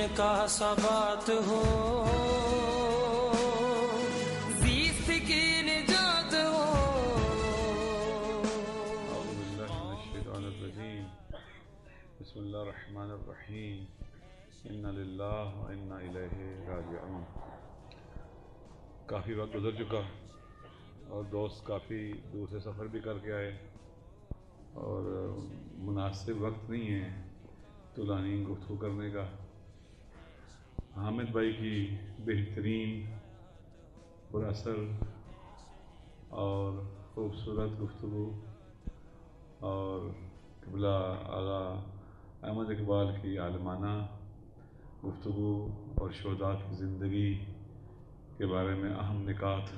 کا ثبات ہو، زیست کی نجات ہو۔ اعوذ باللہ من الشیطان الرجیم، بسم اللہ الرحمن الرحیم، انا للہ و انا الیہ راجعون۔ کافی وقت گزر چکا اور دوست کافی دور سے سفر بھی کر کے آئے اور مناسب وقت نہیں ہے طولانی گفتگو کرنے کا۔ حامد بھائی کی بہترین پر اثر اور خوبصورت گفتگو اور قبلہ آغا احمد اقبال کی عالمانہ گفتگو اور شہداء کی زندگی کے بارے میں اہم نکات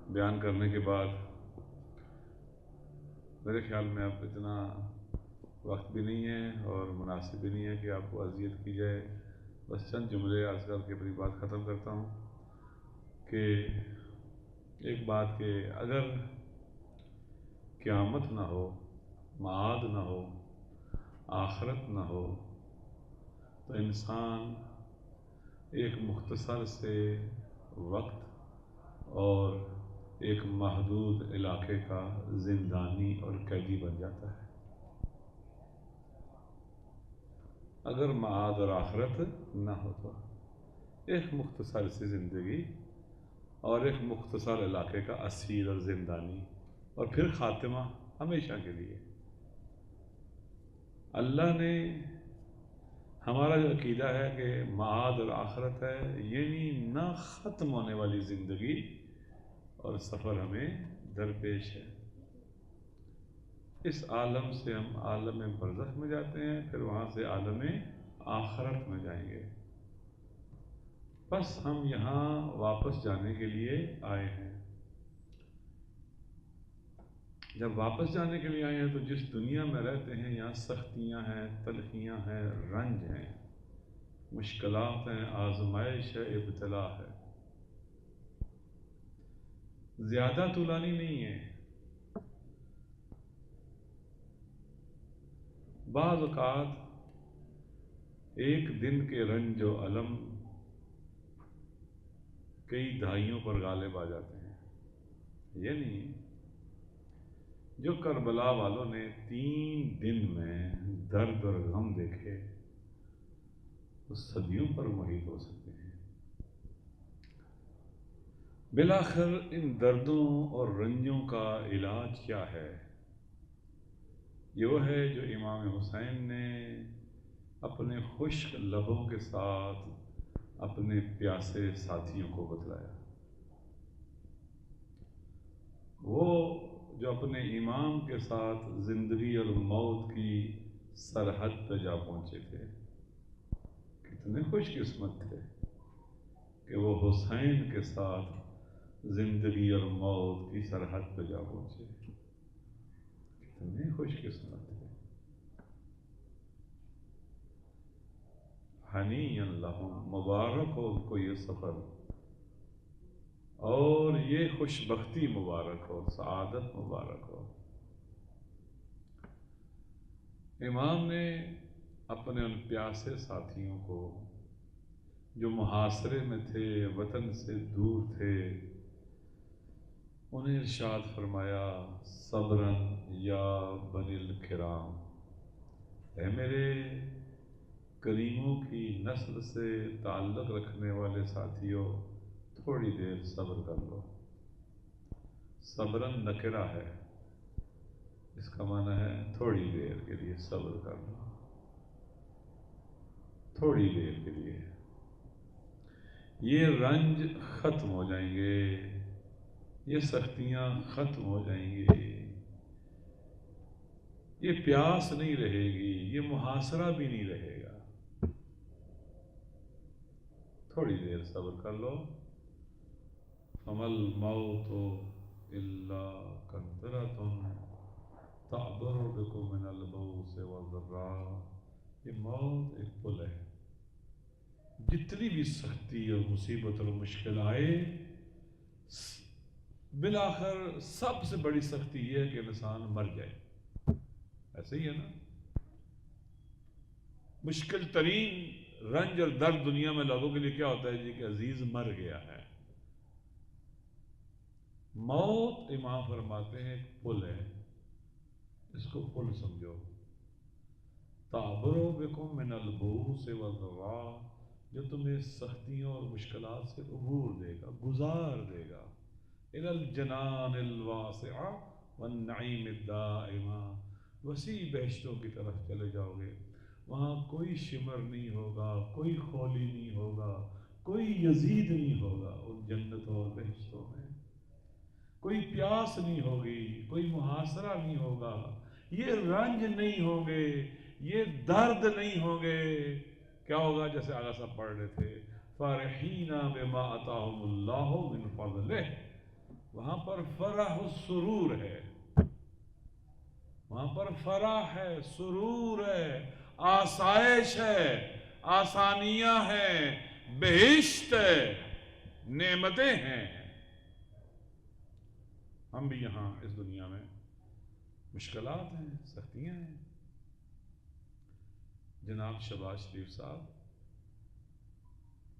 بیان کرنے کے بعد میرے خیال میں اب اتنا وقت بھی نہیں ہے اور مناسب بھی نہیں ہے کہ آپ کو اذیت کی جائے۔ بس چند جملے عرض کر کے اپنی بات ختم کرتا ہوں کہ ایک بات کہ اگر قیامت نہ ہو، معاد نہ ہو، آخرت نہ ہو تو انسان ایک مختصر سے وقت اور ایک محدود علاقے کا زندانی اور قیدی بن جاتا ہے۔ اگر معاد اور آخرت نہ ہو تو ایک مختصر سی زندگی اور ایک مختصر علاقے کا اسیر اور زندانی، اور پھر خاتمہ ہمیشہ کے لیے۔ اللہ نے ہمارا جو عقیدہ ہے کہ معاد اور آخرت ہے، یعنی نہ ختم ہونے والی زندگی اور سفر ہمیں درپیش ہے۔ اس عالم سے ہم عالم برزخ میں جاتے ہیں، پھر وہاں سے عالم آخرت میں جائیں گے۔ بس ہم یہاں واپس جانے کے لیے آئے ہیں۔ جب واپس جانے کے لیے آئے ہیں تو جس دنیا میں رہتے ہیں یہاں سختیاں ہیں، تلخیاں ہیں، رنج ہیں، مشکلات ہیں، آزمائش ہے، ابتلا ہے۔ زیادہ طولانی نہیں ہے۔ بعض اوقات ایک دن کے رنج و الم کئی دہائیوں پر غالب آ جاتے ہیں۔ یہ نہیں جو کربلا والوں نے 3 دن میں درد اور غم دیکھے وہ صدیوں پر محیط ہو سکتے ہیں۔ بالآخر ان دردوں اور رنجوں کا علاج کیا ہے؟ یہ وہ ہے جو امام حسین نے اپنے خشک لبوں کے ساتھ اپنے پیاسے ساتھیوں کو بتلایا۔ وہ جو اپنے امام کے ساتھ زندگی اور موت کی سرحد پہ جا پہنچے تھے، کتنے خوش قسمت تھے کہ وہ حسین کے ساتھ زندگی اور موت کی سرحد پہ جا پہنچے۔ کتنے خوش قسمت تھے۔ ہنیئا لہم، مبارک ہو ان کو یہ سفر اور یہ خوش بختی مبارک ہو، سعادت مبارک ہو۔ امام نے اپنے ان پیاسے ساتھیوں کو جو محاصرے میں تھے، وطن سے دور تھے، انہیں ارشاد فرمایا، صبراً یا بنی الکرام، اے میرے کریموں کی نسل سے تعلق رکھنے والے ساتھیوں، تھوڑی دیر صبر کر لو۔ صبراً نکرہ ہے، اس کا معنی ہے تھوڑی دیر کے لیے صبر کر لو، تھوڑی دیر کے لیے۔ یہ رنج ختم ہو جائیں گے، یہ سختیاں ختم ہو جائیں گی، یہ پیاس نہیں رہے گی، یہ محاصرہ بھی نہیں رہے گا۔ تھوڑی دیر صبر کر لو۔ فَمَا الْمَوْتُ إِلَّا قَنْطِرَةٌ تَعْبُرُ بِكُم مِّنَ الْبَؤْسِ وَالضَّرَّاءِ، یہ موت ایک پل ہے۔ جتنی بھی سختی اور مصیبت اور مشکل آئے، بالآخر سب سے بڑی سختی یہ ہے کہ انسان مر جائے۔ ایسے ہی ہے نا؟ مشکل ترین رنج اور درد دنیا میں لوگوں کے لیے کیا ہوتا ہے جی کہ عزیز مر گیا ہے. موت امام فرماتے ہیں ایک پل ہے، اس کو پل سمجھو. تعبروا بکم من البؤوس والضراء، جو تمہیں سختیوں اور مشکلات سے عبور دے گا، گزار دے گا. الی الجنان الواسعہ والنعیم الدائمہ، وسیع بہشتوں کی طرف چلے جاؤ گے. وہاں کوئی شمر نہیں ہوگا، کوئی خولی نہیں ہوگا، کوئی یزید نہیں ہوگا. ان جنتوں اور بہشتوں میں کوئی پیاس نہیں ہوگی، کوئی محاصرہ نہیں ہوگا، یہ رنج نہیں ہوں گے، یہ درد نہیں ہوں گے. کیا ہوگا؟ جیسے اعلیٰ صاحب پڑھ رہے تھے، فرحین بما آتاہم اللہ من فضلہ. وہاں پر فرح و سرور ہے، وہاں پر فرح ہے، سرور ہے، آسائش ہے، آسانیاں ہیں، بہشت ہے، نعمتیں ہیں. ہم بھی یہاں اس دنیا میں مشکلات ہیں، سختیاں ہیں. جناب شہباز شریف صاحب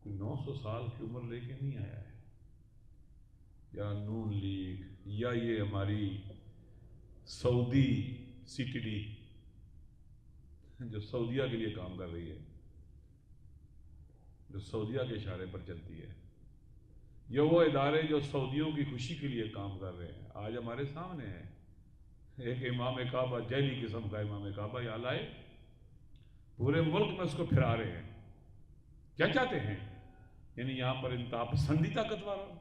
کوئی 900 سال کی عمر لے کے نہیں آیا ہے، یا نون لیگ یا یہ ہماری سعودی سی ٹی ڈی جو سعودیہ کے لیے کام کر رہی ہے، جو سعودیہ کے اشارے پر چلتی ہے، یا وہ ادارے جو سعودیوں کی خوشی کے لیے کام کر رہے ہیں. آج ہمارے سامنے ہے ایک امام کعبہ، جیلی قسم کا امام کعبہ یہاں لائے، پورے ملک میں اس کو پھرا رہے ہیں. کیا چاہتے ہیں؟ یعنی یہاں پر انتہا پسندی طاقتور ہو،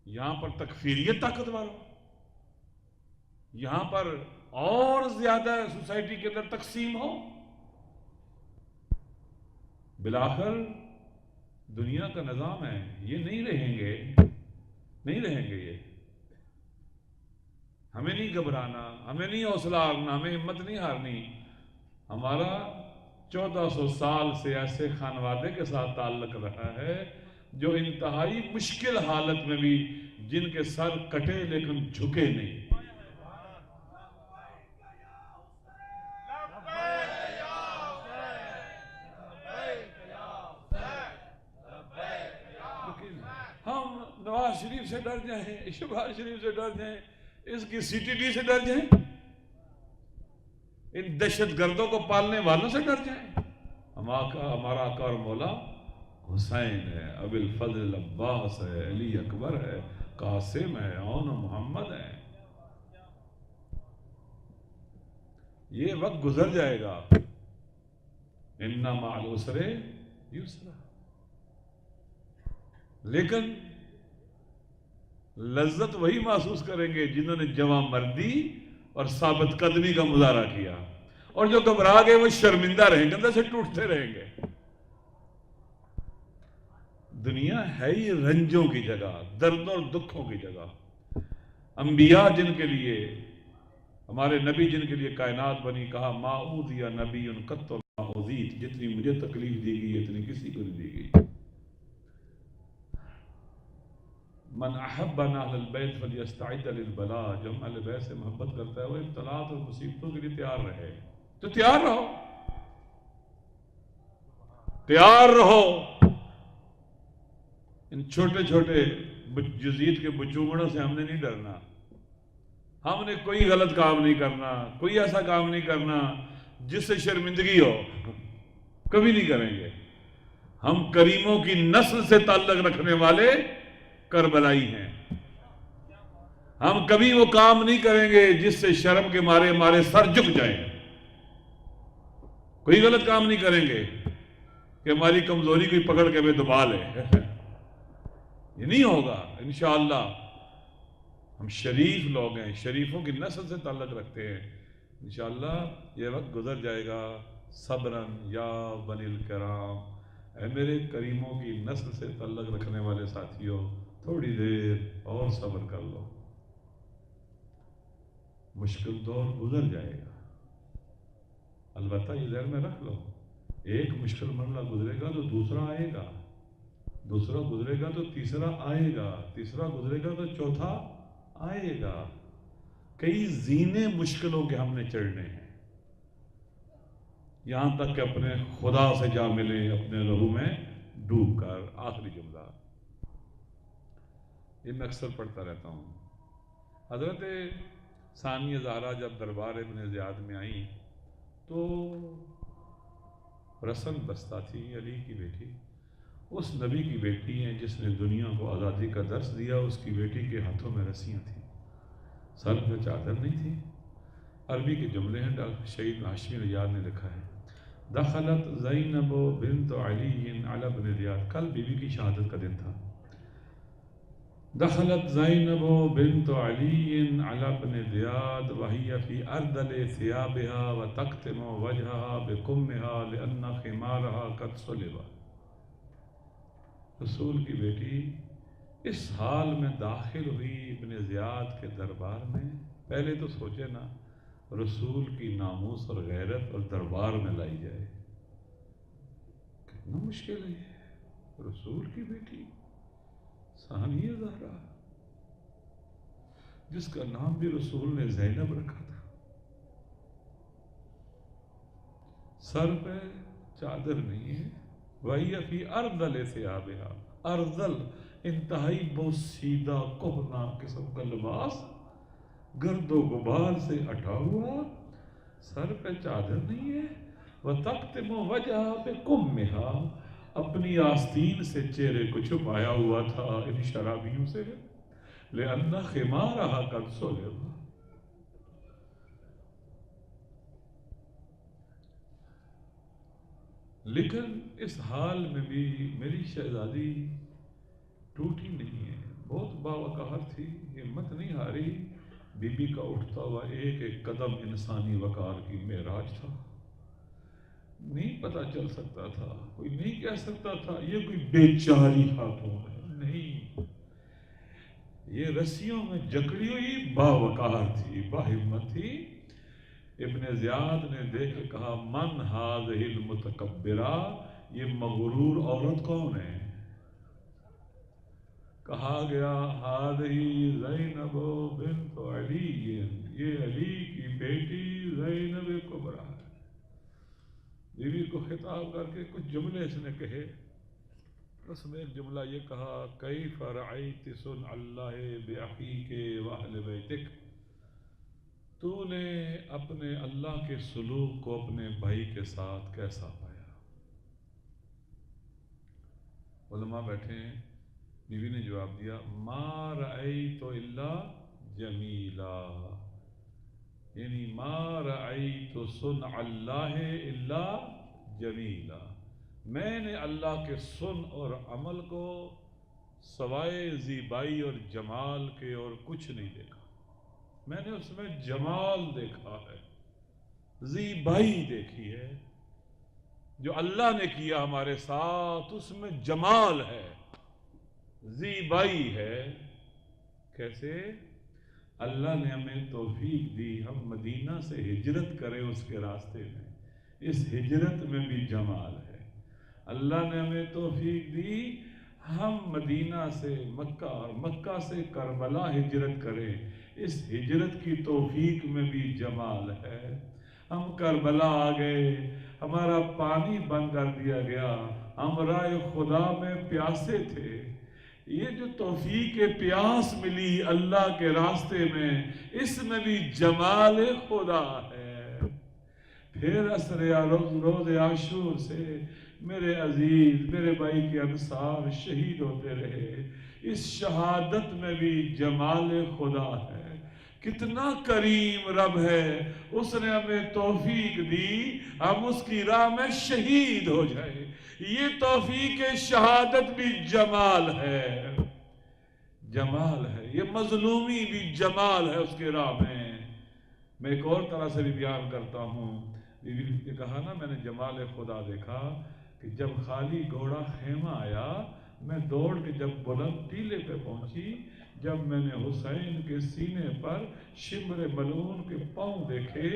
یہاں پر تکفیریت طاقتور ہو، یہاں پر اور زیادہ سوسائٹی کے اندر تقسیم ہو. بالآخر دنیا کا نظام ہے، یہ نہیں رہیں گے، نہیں رہیں گے. یہ ہمیں نہیں گھبرانا، ہمیں نہیں حوصلہ ہارنا، ہمیں ہمت نہیں ہارنی. ہمارا 1400 سال سے ایسے خانوادے کے ساتھ تعلق رہا ہے جو انتہائی مشکل حالت میں بھی جن کے سر کٹے لیکن جھکے نہیں. ہم نواز شریف سے ڈر جائیں، شہباز شریف سے ڈر جائیں، اس کی سی ٹی ڈی سے ڈر جائیں، ان دہشت گردوں کو پالنے والوں سے ڈر جائیں. ہمارا آقا اور مولا حسین ہے، ابی الفضل عباس ہے، علی اکبر ہے، قاسم ہے، اون محمد ہے. یہ وقت گزر جائے گا. ان مع العسر یسرا. لیکن لذت وہی محسوس کریں گے جنہوں نے جواں مردی اور ثابت قدمی کا مظاہرہ کیا، اور جو گھبرا گئے وہ شرمندہ رہیں گے، اندر سے ٹوٹتے رہیں گے. دنیا ہے ہی رنجوں کی جگہ، دردوں اور دکھوں کی جگہ. انبیاء جن کے لیے، ہمارے نبی جن کے لیے کائنات بنی، کہا ما اوذی نبی قط ما اوذیت، جتنی مجھے تکلیف دی گئی اتنی کسی کو نہیں دی گئی. من احبنا اہل البیت فلیستعد للبلاء، جو ہم اہل بیت سے محبت کرتا ہے وہ ابتلاءات اور مصیبتوں کے لیے تیار رہے. تو تیار رہو، تیار رہو. ان چھوٹے چھوٹے یزید کے بچوڑوں سے ہم نے نہیں ڈرنا. ہم نے کوئی غلط کام نہیں کرنا، کوئی ایسا کام نہیں کرنا جس سے شرمندگی ہو، کبھی نہیں کریں گے. ہم کریموں کی نسل سے تعلق رکھنے والے کربلائی ہیں. ہم کبھی وہ کام نہیں کریں گے جس سے شرم کے مارے ہمارے سر جھک جائیں. کوئی غلط کام نہیں کریں گے کہ ہماری کمزوری کوئی پکڑ کے ہمیں دبا لے. یہ نہیں ہوگا انشاءاللہ. ہم شریف لوگ ہیں، شریفوں کی نسل سے تعلق رکھتے ہیں. انشاءاللہ یہ وقت گزر جائے گا. صبراً یا بنی الکرام، اے میرے کریموں کی نسل سے تعلق رکھنے والے ساتھیوں، تھوڑی دیر اور صبر کر لو. مشکل دور گزر جائے گا. البتہ یہ ذہن میں رکھ لو، ایک مشکل مرحلہ گزرے گا تو دوسرا آئے گا، دوسرا گزرے گا تو تیسرا آئے گا، تیسرا گزرے گا تو چوتھا آئے گا. کئی زینے مشکلوں کے ہم نے چڑھنے ہیں. یہاں تک کہ اپنے خدا سے جا ملے اپنے لہو میں ڈوب کر. آخری جملہ یہ میں اکثر پڑھتا رہتا ہوں. حضرت ثانیہ زہرا جب دربار ابن زیاد میں آئیں تو رسن بستہ تھی، علی کی بیٹی، اس نبی کی بیٹی ہیں جس نے دنیا کو آزادی کا درس دیا. اس کی بیٹی کے ہاتھوں میں رسیاں تھیں، سر پہ چادر نہیں تھی. عربی کے جملے ہیں، ڈاکٹر شہید ہاشمی ریاض نے لکھا ہے دخلت زینب بنت علی علی بن زیاد. کل بی بی کی شہادت کا دن تھا. دخلت زینب بنت علی علی بن زیاد وهي في أرذل ثيابها وتكتم وجهها بكمها لأن خمارها قد صلب. رسول کی بیٹی اس حال میں داخل ہوئی ابن زیاد کے دربار میں. پہلے تو سوچے نا رسول کی ناموس اور غیرت اور دربار میں لائی جائے، کتنا مشکل ہے یہ. رسول کی بیٹی ثانیہ زہرا، جس کا نام بھی رسول نے زینب رکھا تھا، سر پہ چادر نہیں ہے. وَهِيَ فِي أَرْذَلِ ثِيَابِهَا. ارذل انتہائی بہت سیدھا کہنا قسم کا لباس، گرد و غبار سے اٹھا ہوا، سر پہ چادر نہیں ہے. وَتَكْتِمُ وَجْهَهَا بِكُمِّهَا. اپنی آستین سے چہرے کو چھپایا ہوا تھا ان شرابیوں سے. لِأَنَّ خِمَارَهَا قَدْ صُلِبَ. لیکن اس حال میں بھی میری شہزادی ٹوٹی نہیں ہے، بہت باوقار تھی، ہمت نہیں ہاری. بی بی کا اٹھتا ہوا ایک ایک قدم انسانی وقار کی معراج تھا. نہیں پتہ چل سکتا تھا، کوئی نہیں کہہ سکتا تھا یہ کوئی بیچاری خاتون ہے. نہیں، یہ رسیوں میں جکڑی ہوئی باوقار تھی، باہمت تھی. ابن زیاد نے دیکھ کے کہا من هذه المتکبرہ، یہ مغرور عورت کون ہے؟ کہا گیا هذه زینب بنت علی، یہ علی کی بیٹی زینب کبریٰ ہے. بیوی کو خطاب کر کے کچھ جملے اس نے کہے. اس میں ایک جملہ یہ کہا کیف رأیت صنع اللہ بأخیک وأہل بیتک. تو نے اپنے اللہ کے سلوک کو اپنے بھائی کے ساتھ کیسا پایا؟ علماء بیٹھے ہیں. بیوی نے جواب دیا ما رأیت الا جمیلا، یعنی ما رأیت صنع اللہ الا جمیلا. میں نے اللہ کے سن اور عمل کو سوائے زیبائی اور جمال کے اور کچھ نہیں دیکھا. میں نے اس میں جمال دیکھا ہے، زیبائی دیکھی ہے. جو اللہ نے کیا ہمارے ساتھ اس میں جمال ہے، زیبائی ہے. کیسے؟ اللہ نے ہمیں توفیق دی ہم مدینہ سے ہجرت کریں اس کے راستے میں، اس ہجرت میں بھی جمال ہے. اللہ نے ہمیں توفیق دی ہم مدینہ سے مکہ اور مکہ سے کربلا ہجرت کریں، اس ہجرت کی توفیق میں بھی جمال ہے. ہم کربلا آ گئے، ہمارا پانی بند کر دیا گیا، ہم راہ خدا میں پیاسے تھے. یہ جو توفیق پیاس ملی اللہ کے راستے میں، اس میں بھی جمال خدا ہے. پھر عصر روز عاشور سے میرے عزیز میرے بھائی کے انصار شہید ہوتے رہے، اس شہادت میں بھی جمال خدا ہے. کتنا کریم رب ہے، اس نے ہمیں توفیق دی ہم اس کی راہ میں شہید ہو جائیں. یہ توفیق شہادت بھی جمال ہے، جمال ہے. یہ مظلومی بھی جمال ہے اس کے راہ میں. میں ایک اور طرح سے بھی بیان کرتا ہوں. بیوی نے کہا نا میں نے جمال خدا دیکھا کہ جب خالی گھوڑا خیمہ آیا، میں دوڑ کے جب بلند ٹیلے پہ پہنچی، جب میں نے حسین کے سینے پر شمر ملعون کے پاؤں دیکھے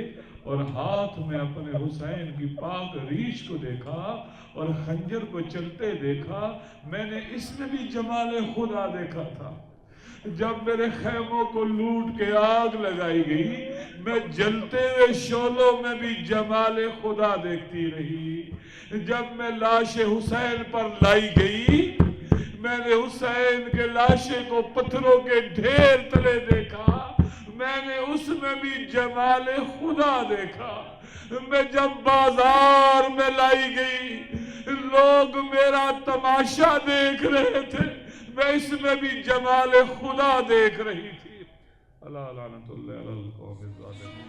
اور ہاتھ میں اپنے حسین کی پاک ریش کو دیکھا اور خنجر کو چلتے دیکھا، میں نے اس میں بھی جمال خدا دیکھا تھا. جب میرے خیموں کو لوٹ کے آگ لگائی گئی، میں جلتے ہوئے شعلوں میں بھی جمال خدا دیکھتی رہی۔ جب میں لاش حسین پر لائی گئی، میں نے حسین کے لاشے کو پتھروں کے ڈھیر تلے دیکھا، میں نے اس میں بھی جمال خدا دیکھا۔ میں جب بازار میں لائی گئی، لوگ میرا تماشا دیکھ رہے تھے، میں اس میں بھی جمال خدا دیکھ رہی تھی۔ اللہ لعنت اللہ علی القوم الظالمین۔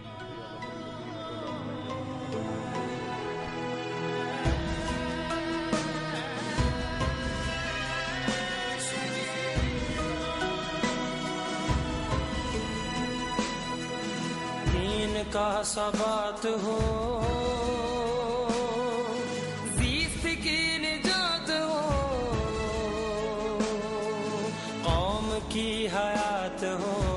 دین کا ثبات ہو، زیست کی نجات ہو، قوم کی حیات ہو،